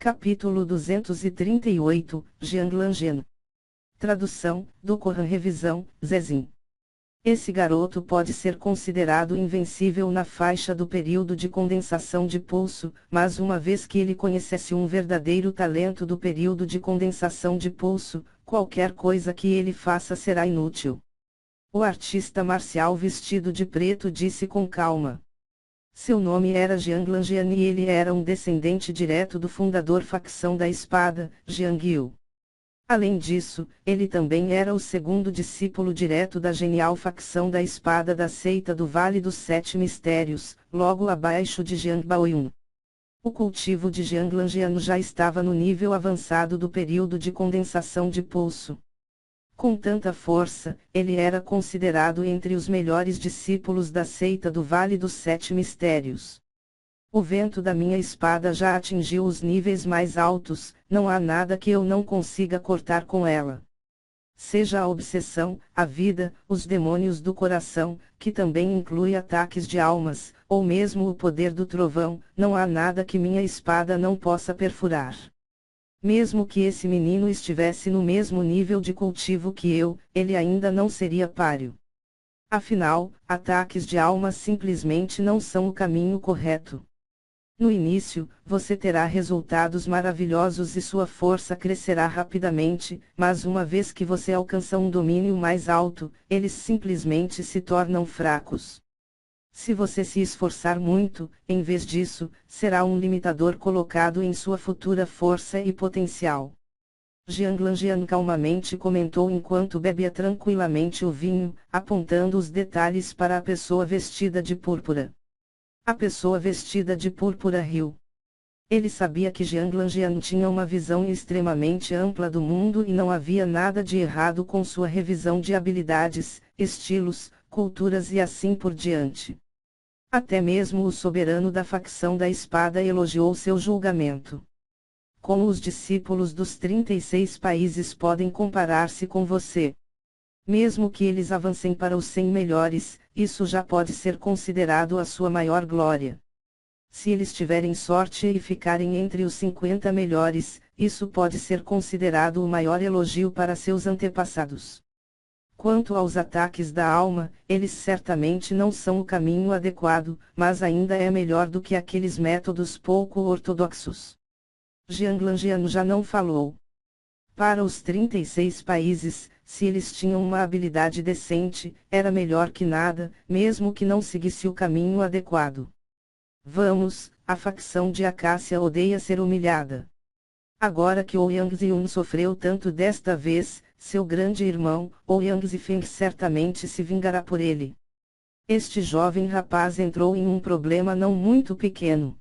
Capítulo 238, Jianglanjian. Tradução, do Coran Revisão, Zezin. Esse garoto pode ser considerado invencível na faixa do período de condensação de pulso, mas uma vez que ele conhecesse um verdadeiro talento do período de condensação de pulso, qualquer coisa que ele faça será inútil. O artista marcial vestido de preto disse com calma. Seu nome era Jianglanjian e ele era um descendente direto do fundador facção da espada, Jiang Yu. Além disso, ele também era o segundo discípulo direto da genial facção da espada da seita do Vale dos Sete Mistérios, logo abaixo de Jiang Baoyun. O cultivo de Jianglanjian já estava no nível avançado do período de condensação de pulso. Com tanta força, ele era considerado entre os melhores discípulos da seita do Vale dos Sete Mistérios. O vento da minha espada já atingiu os níveis mais altos, não há nada que eu não consiga cortar com ela. Seja a obsessão, a vida, os demônios do coração, que também inclui ataques de almas, ou mesmo o poder do trovão, não há nada que minha espada não possa perfurar. Mesmo que esse menino estivesse no mesmo nível de cultivo que eu, ele ainda não seria páreo. Afinal, ataques de alma simplesmente não são o caminho correto. No início, você terá resultados maravilhosos e sua força crescerá rapidamente, mas uma vez que você alcança um domínio mais alto, eles simplesmente se tornam fracos. Se você se esforçar muito, em vez disso, será um limitador colocado em sua futura força e potencial. Jianglanjian calmamente comentou enquanto bebia tranquilamente o vinho, apontando os detalhes para a pessoa vestida de púrpura. A pessoa vestida de púrpura riu. Ele sabia que Jianglanjian tinha uma visão extremamente ampla do mundo e não havia nada de errado com sua revisão de habilidades, estilos, culturas e assim por diante. Até mesmo o soberano da facção da espada elogiou seu julgamento. Como os discípulos dos 36 países podem comparar-se com você? Mesmo que eles avancem para os 100 melhores, isso já pode ser considerado a sua maior glória. Se eles tiverem sorte e ficarem entre os 50 melhores, isso pode ser considerado o maior elogio para seus antepassados. Quanto aos ataques da alma, eles certamente não são o caminho adequado, mas ainda é melhor do que aqueles métodos pouco ortodoxos. Jianglanjian já não falou. Para os 36 países, se eles tinham uma habilidade decente, era melhor que nada, mesmo que não seguisse o caminho adequado. Vamos, a facção de Acácia odeia ser humilhada. Agora que Ouyang Ziyun sofreu tanto desta vez, seu grande irmão, Ouyang Zifeng certamente se vingará por ele. Este jovem rapaz entrou em um problema não muito pequeno.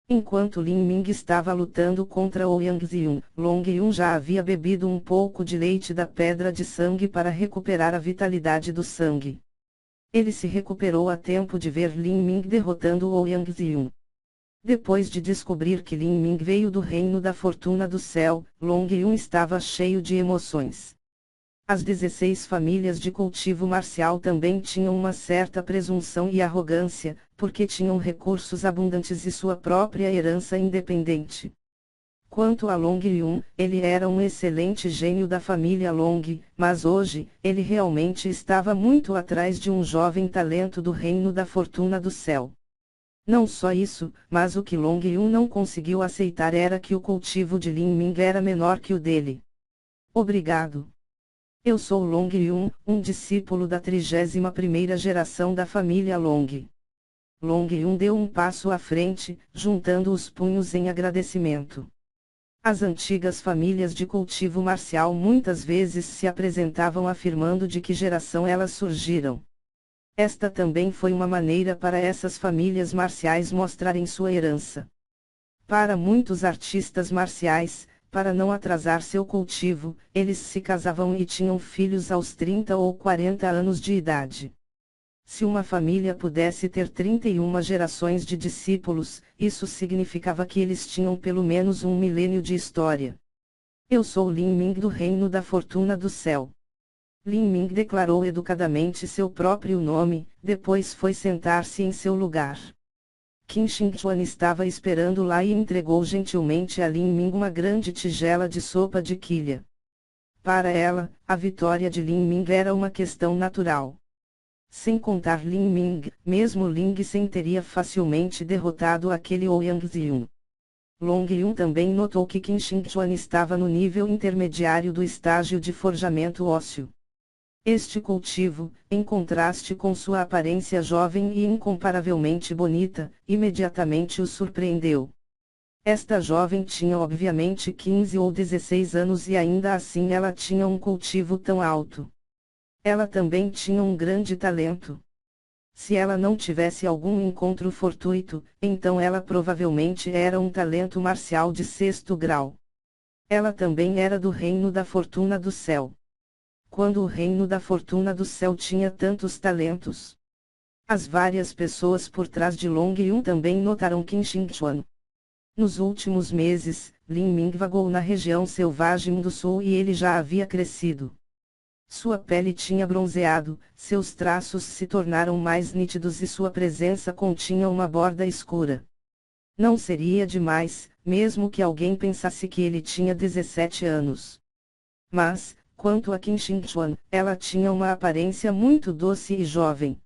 Enquanto Lin Ming estava lutando contra Ouyang Ziyun, Long Yun já havia bebido um pouco de leite da pedra de sangue para recuperar a vitalidade do sangue. Ele se recuperou a tempo de ver Lin Ming derrotando Ouyang Ziyun. Depois de descobrir que Lin Ming veio do reino da fortuna do céu, Long Yun estava cheio de emoções. As 16 famílias de cultivo marcial também tinham uma certa presunção e arrogância, porque tinham recursos abundantes e sua própria herança independente. Quanto a Long Yun, ele era um excelente gênio da família Long, mas hoje, ele realmente estava muito atrás de um jovem talento do reino da fortuna do céu. Não só isso, mas o que Long Yun não conseguiu aceitar era que o cultivo de Lin Ming era menor que o dele. Obrigado. Eu sou Long Yun, um discípulo da 31ª geração da família Long. Long Yun deu um passo à frente, juntando os punhos em agradecimento. As antigas famílias de cultivo marcial muitas vezes se apresentavam afirmando de que geração elas surgiram. Esta também foi uma maneira para essas famílias marciais mostrarem sua herança. Para muitos artistas marciais, para não atrasar seu cultivo, eles se casavam e tinham filhos aos 30 ou 40 anos de idade. Se uma família pudesse ter 31 gerações de discípulos, isso significava que eles tinham pelo menos um milênio de história. Eu sou Lin Ming do Reino da Fortuna do Céu. Lin Ming declarou educadamente seu próprio nome, depois foi sentar-se em seu lugar. Qin Shengchuan estava esperando lá e entregou gentilmente a Lin Ming uma grande tigela de sopa de quilha. Para ela, a vitória de Lin Ming era uma questão natural. Sem contar Lin Ming, mesmo Ling Sen teria facilmente derrotado aquele Ouyang Ziyun. Long Yun também notou que Qin Shengchuan estava no nível intermediário do estágio de forjamento ósseo. Este cultivo, em contraste com sua aparência jovem e incomparavelmente bonita, imediatamente o surpreendeu. Esta jovem tinha obviamente 15 ou 16 anos e ainda assim ela tinha um cultivo tão alto. Ela também tinha um grande talento. Se ela não tivesse algum encontro fortuito, então ela provavelmente era um talento marcial de 6º grau. Ela também era do reino da fortuna do céu. Quando o reino da fortuna do céu tinha tantos talentos. As várias pessoas por trás de Long Yun também notaram Qin Shengchuan. Nos últimos meses, Lin Ming vagou na região selvagem do sul e ele já havia crescido. Sua pele tinha bronzeado, seus traços se tornaram mais nítidos e sua presença continha uma borda escura. Não seria demais, mesmo que alguém pensasse que ele tinha 17 anos. Mas, quanto a Qin Shengchuan, ela tinha uma aparência muito doce e jovem.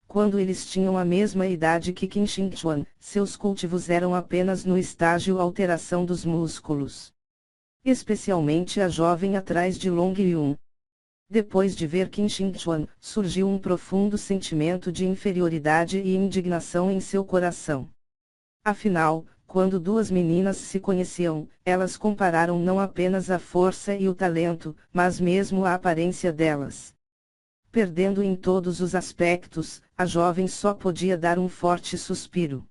Quando eles tinham a mesma idade que Qin Shengchuan, seus cultivos eram apenas no estágio alteração dos músculos. Especialmente a jovem atrás de Long Yun. Depois de ver Qin Shengchuan, surgiu um profundo sentimento de inferioridade e indignação em seu coração. Afinal, quando duas meninas se conheciam, elas compararam não apenas a força e o talento, mas mesmo a aparência delas. Perdendo em todos os aspectos, a jovem só podia dar um forte suspiro.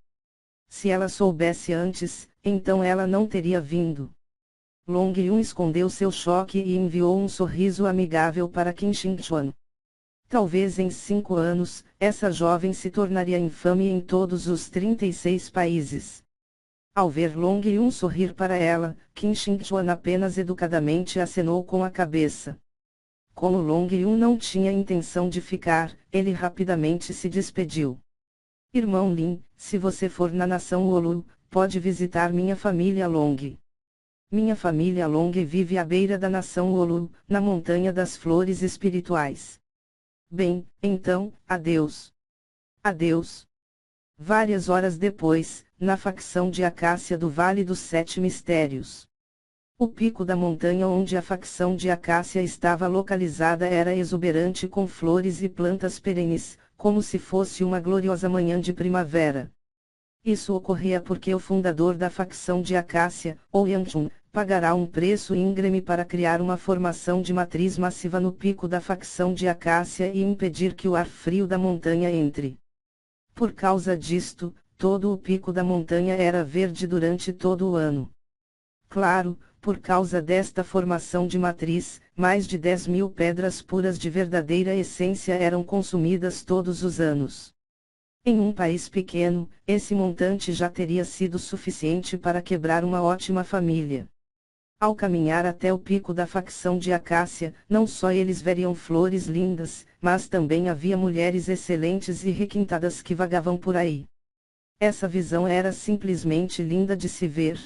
Se ela soubesse antes, então ela não teria vindo. Long Yun escondeu seu choque e enviou um sorriso amigável para Qin Shengchuan. Talvez em 5 anos, essa jovem se tornaria infame em todos os 36 países. Ao ver Long Yun sorrir para ela, Qin Shengchuan apenas educadamente acenou com a cabeça. Como Long Yun não tinha intenção de ficar, ele rapidamente se despediu. Irmão Lin, se você for na nação Olu, pode visitar minha família Long. Minha família Long vive à beira da nação Olu, na Montanha das Flores Espirituais. Bem, então, adeus. Adeus. Várias horas depois, na facção de Acácia do Vale dos Sete Mistérios. O pico da montanha onde a facção de Acácia estava localizada era exuberante com flores e plantas perenes, como se fosse uma gloriosa manhã de primavera. Isso ocorria porque o fundador da facção de Acácia, Ouyang Chun, pagará um preço íngreme para criar uma formação de matriz massiva no pico da facção de Acácia e impedir que o ar frio da montanha entre. Por causa disto, todo o pico da montanha era verde durante todo o ano. Claro, por causa desta formação de matriz, mais de 10.000 pedras puras de verdadeira essência eram consumidas todos os anos. Em um país pequeno, esse montante já teria sido suficiente para quebrar uma ótima família. Ao caminhar até o pico da facção de Acácia, não só eles veriam flores lindas, mas também havia mulheres excelentes e requintadas que vagavam por aí. Essa visão era simplesmente linda de se ver.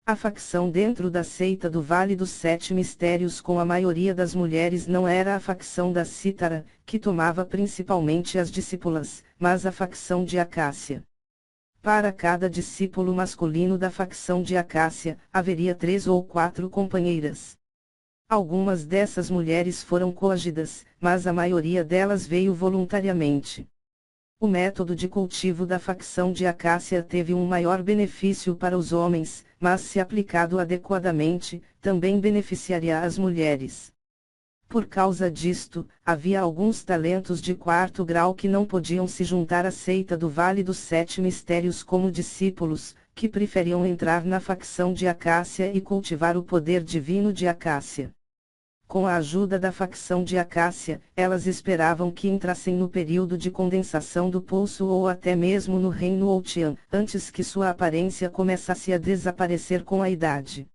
A facção dentro da seita do Vale dos Sete Mistérios com a maioria das mulheres não era a facção da Cítara, que tomava principalmente as discípulas, mas a facção de Acácia. Para cada discípulo masculino da facção de Acácia, haveria 3 ou 4 companheiras. Algumas dessas mulheres foram coagidas, mas a maioria delas veio voluntariamente. O método de cultivo da facção de Acácia teve um maior benefício para os homens, mas se aplicado adequadamente, também beneficiaria as mulheres. Por causa disto, havia alguns talentos de 4º grau que não podiam se juntar à seita do Vale dos Sete Mistérios como discípulos, que preferiam entrar na facção de Acácia e cultivar o poder divino de Acácia. Com a ajuda da facção de Acácia, elas esperavam que entrassem no período de condensação do pulso ou até mesmo no reino Outian, antes que sua aparência começasse a desaparecer com a idade.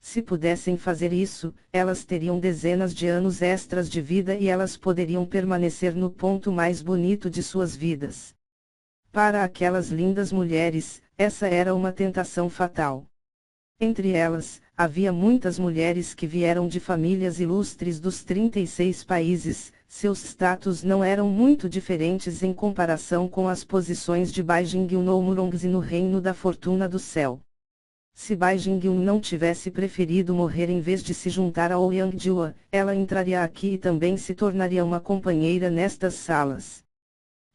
Se pudessem fazer isso, elas teriam dezenas de anos extras de vida e elas poderiam permanecer no ponto mais bonito de suas vidas. Para aquelas lindas mulheres, essa era uma tentação fatal. Entre elas, havia muitas mulheres que vieram de famílias ilustres dos 36 países, seus status não eram muito diferentes em comparação com as posições de Bai Jing-yun ou Murongzi no reino da fortuna do céu. Se Bai Jing-yun não tivesse preferido morrer em vez de se juntar a Ouyang Jua, ela entraria aqui e também se tornaria uma companheira nestas salas.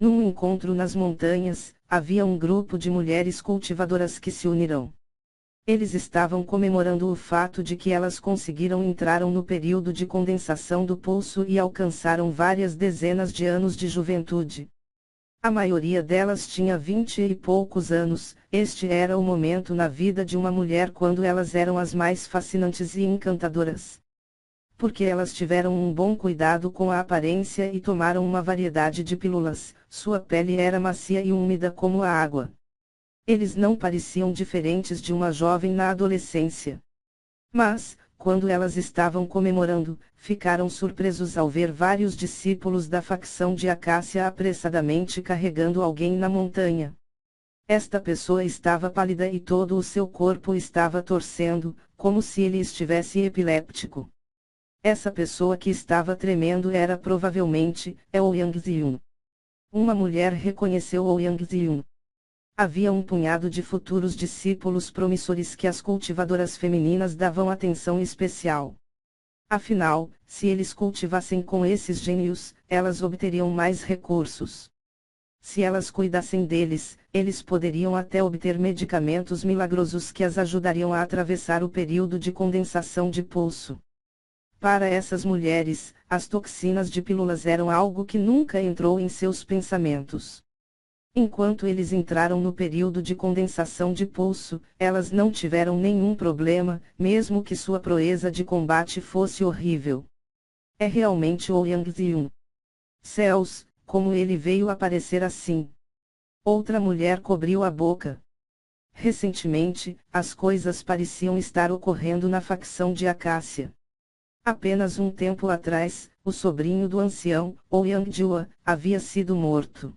Num encontro nas montanhas, havia um grupo de mulheres cultivadoras que se uniram. Eles estavam comemorando o fato de que elas entraram no período de condensação do pulso e alcançaram várias dezenas de anos de juventude. A maioria delas tinha 20 e poucos anos, este era o momento na vida de uma mulher quando elas eram as mais fascinantes e encantadoras. Porque elas tiveram um bom cuidado com a aparência e tomaram uma variedade de pílulas, sua pele era macia e úmida como a água. Eles não pareciam diferentes de uma jovem na adolescência. Mas, quando elas estavam comemorando, ficaram surpresos ao ver vários discípulos da facção de Acácia apressadamente carregando alguém na montanha. Esta pessoa estava pálida e todo o seu corpo estava torcendo, como se ele estivesse epiléptico. Essa pessoa que estava tremendo era provavelmente Ouyang Ziyun. Uma mulher reconheceu Ouyang Ziyun. Havia um punhado de futuros discípulos promissores que as cultivadoras femininas davam atenção especial. Afinal, se eles cultivassem com esses gênios, elas obteriam mais recursos. Se elas cuidassem deles, eles poderiam até obter medicamentos milagrosos que as ajudariam a atravessar o período de condensação de pulso. Para essas mulheres, as toxinas de pílulas eram algo que nunca entrou em seus pensamentos. Enquanto eles entraram no período de condensação de pulso, elas não tiveram nenhum problema, mesmo que sua proeza de combate fosse horrível. É realmente Ouyang Ziyun. Céus, como ele veio aparecer assim? Outra mulher cobriu a boca. Recentemente, as coisas pareciam estar ocorrendo na facção de Acácia. Apenas um tempo atrás, o sobrinho do ancião, Ouyang Jua, havia sido morto.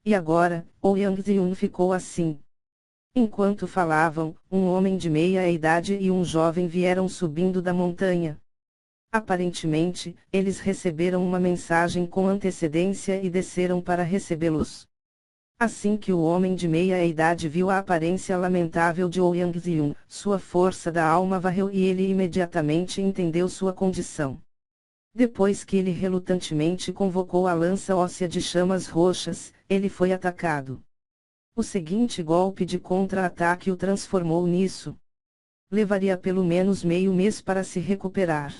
E agora, Ouyang Ziyun ficou assim. Enquanto falavam, um homem de meia-idade e um jovem vieram subindo da montanha. Aparentemente, eles receberam uma mensagem com antecedência e desceram para recebê-los. Assim que o homem de meia-idade viu a aparência lamentável de Ouyang Ziyun, sua força da alma varreu e ele imediatamente entendeu sua condição. Depois que ele relutantemente convocou a lança óssea de chamas roxas, ele foi atacado. O seguinte golpe de contra-ataque o transformou nisso. Levaria pelo menos meio mês para se recuperar.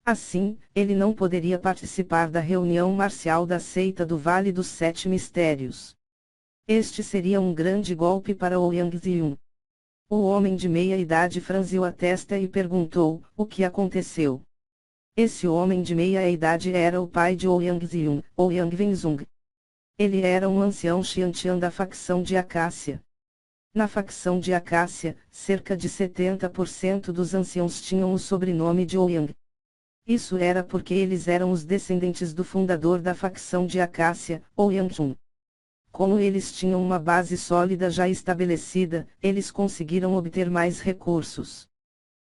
Assim, ele não poderia participar da reunião marcial da seita do Vale dos Sete Mistérios. Este seria um grande golpe para Ouyang Ziyun. O homem de meia-idade franziu a testa e perguntou: o que aconteceu? Esse homem de meia-idade era o pai de Ouyang Ziyun, Ouyang Wenzhong. Ele era um ancião Xiantian da facção de Acácia. Na facção de Acácia, cerca de 70% dos anciãos tinham o sobrenome de Ouyang. Isso era porque eles eram os descendentes do fundador da facção de Acácia, Ouyang Chun. Como eles tinham uma base sólida já estabelecida, eles conseguiram obter mais recursos.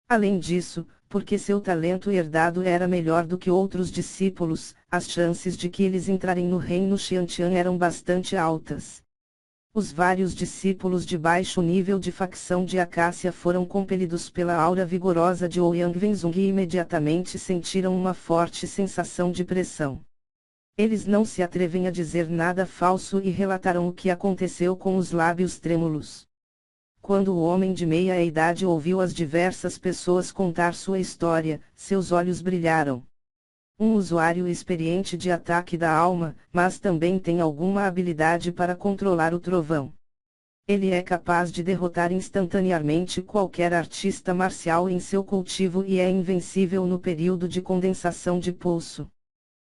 Além disso, porque seu talento herdado era melhor do que outros discípulos, as chances de que eles entrarem no reino Xiantian eram bastante altas. Os vários discípulos de baixo nível de facção de Acácia foram compelidos pela aura vigorosa de Ouyang Wenzhong e imediatamente sentiram uma forte sensação de pressão. Eles não se atrevem a dizer nada falso e relataram o que aconteceu com os lábios trêmulos. Quando o homem de meia-idade ouviu as diversas pessoas contar sua história, seus olhos brilharam. Um usuário experiente de ataque da alma, mas também tem alguma habilidade para controlar o trovão. Ele é capaz de derrotar instantaneamente qualquer artista marcial em seu cultivo e é invencível no período de condensação de pulso.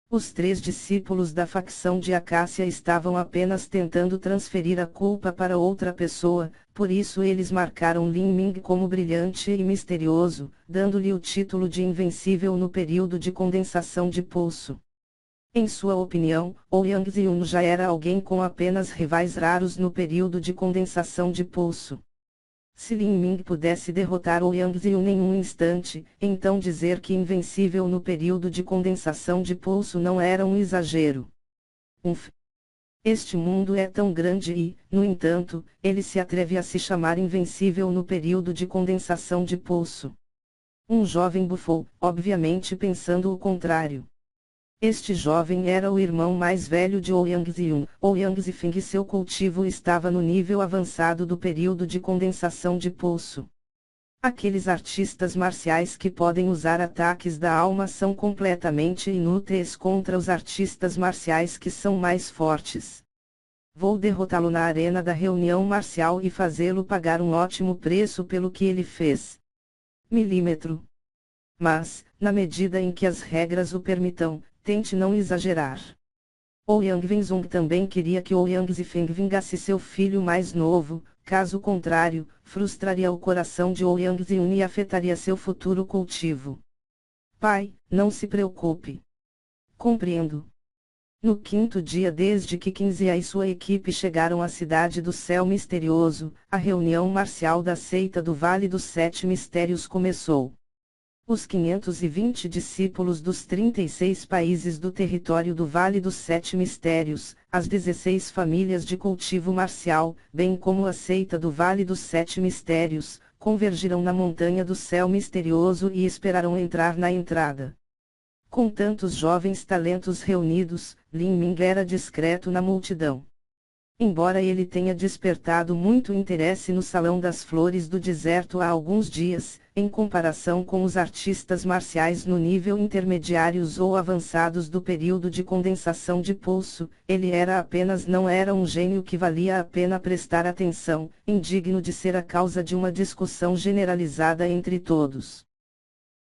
Os 3 discípulos da facção de Acácia estavam apenas tentando transferir a culpa para outra pessoa, por isso eles marcaram Lin Ming como brilhante e misterioso, dando-lhe o título de invencível no período de condensação de pulso. Em sua opinião, Ouyang Xiong já era alguém com apenas rivais raros no período de condensação de pulso. Se Lin Ming pudesse derrotar Ouyang Xiong em um instante, então dizer que invencível no período de condensação de pulso não era um exagero. Este mundo é tão grande e, no entanto, ele se atreve a se chamar invencível no período de condensação de pulso. Um jovem bufou, obviamente pensando o contrário. Este jovem era o irmão mais velho de Ouyang Xiong. Ouyang Zifeng e seu cultivo estava no nível avançado do período de condensação de pulso. Aqueles artistas marciais que podem usar ataques da alma são completamente inúteis contra os artistas marciais que são mais fortes. Vou derrotá-lo na arena da reunião marcial e fazê-lo pagar um ótimo preço pelo que ele fez. Milímetro. Mas, na medida em que as regras o permitam, tente não exagerar. Ouyang Wenzhong também queria que Ouyang Zifeng vingasse seu filho mais novo, caso contrário, frustraria o coração de Ouyang Xiong e afetaria seu futuro cultivo. Pai, não se preocupe. Compreendo. No quinto dia desde que Qinzia e sua equipe chegaram à Cidade do Céu Misterioso, a reunião marcial da seita do Vale dos Sete Mistérios começou. Os 520 discípulos dos 36 países do território do Vale dos Sete Mistérios, as 16 famílias de cultivo marcial, bem como a seita do Vale dos Sete Mistérios, convergiram na Montanha do Céu Misterioso e esperaram entrar na entrada. Com tantos jovens talentos reunidos, Lin Ming era discreto na multidão. Embora ele tenha despertado muito interesse no Salão das Flores do Deserto há alguns dias, em comparação com os artistas marciais no nível intermediários ou avançados do período de condensação de pulso, ele não era um gênio que valia a pena prestar atenção, indigno de ser a causa de uma discussão generalizada entre todos.